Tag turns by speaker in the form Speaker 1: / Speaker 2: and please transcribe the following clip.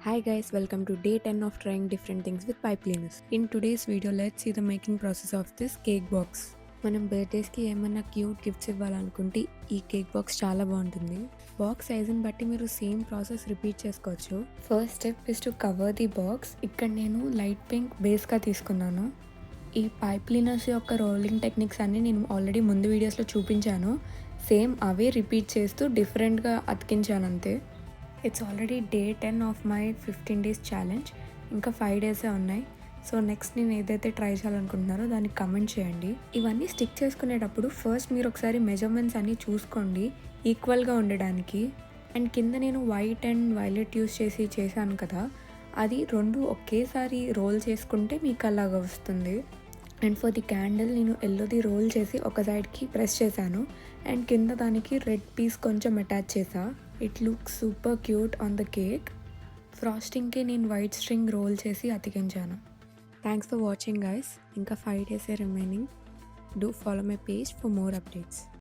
Speaker 1: Hi guys, welcome to day 10 of trying different things with pipe cleaners. In today's video, let's see the making process of this cake box. మనం బర్త్డేస్కి ఏమన్నా cute gifts ఇవ్వాలనుకుంటే ఈ cake box చాలా బాగుంటుంది. Box సైజుని బట్టి మీరు same process repeat చేసుకోవచ్చు. First step is to cover the box. ఇక్కడ నేను లైట్ పింక్ బేస్గా తీసుకున్నాను. ఈ పైప్ క్లీనర్స్ యొక్క రోలింగ్ టెక్నిక్స్ అన్నీ నేను ఆల్రెడీ ముందు వీడియోస్లో చూపించాను. సేమ్ అవే రిపీట్ చేస్తూ డిఫరెంట్గా అతికించాను అంతే. It's already day 10 of my 15 days challenge. ఇంకా 5 days ఉన్నాయి. సో నెక్స్ట్ నేను ఏదైతే ట్రై చేయాలనుకుంటున్నారో దానికి కమెంట్ చేయండి. ఇవన్నీ స్టిక్ చేసుకునేటప్పుడు ఫస్ట్ మీరు ఒకసారి మెజర్మెంట్స్ అన్నీ చూసుకోండి ఈక్వల్గా ఉండడానికి. అండ్ కింద నేను వైట్ అండ్ వైలెట్ యూస్ చేసి చేశాను కదా, అది రెండు ఒకేసారి రోల్ చేసుకుంటే మీకు అలాగా వస్తుంది. అండ్ ఫర్ ది క్యాండిల్ నేను ఎల్లోది రోల్ చేసి ఒక సైడ్కి ప్రెస్ చేశాను అండ్ కింద దానికి రెడ్ పీస్ కొంచెం అటాచ్ చేసా. It look super cute on the cake. ఫ్రాస్టింగ్కి నేను వైట్ స్ట్రింగ్ రోల్ చేసి అతికించాను. Thanks for watching guys. ఇంకా 5 days remaining. Do follow my page for more updates.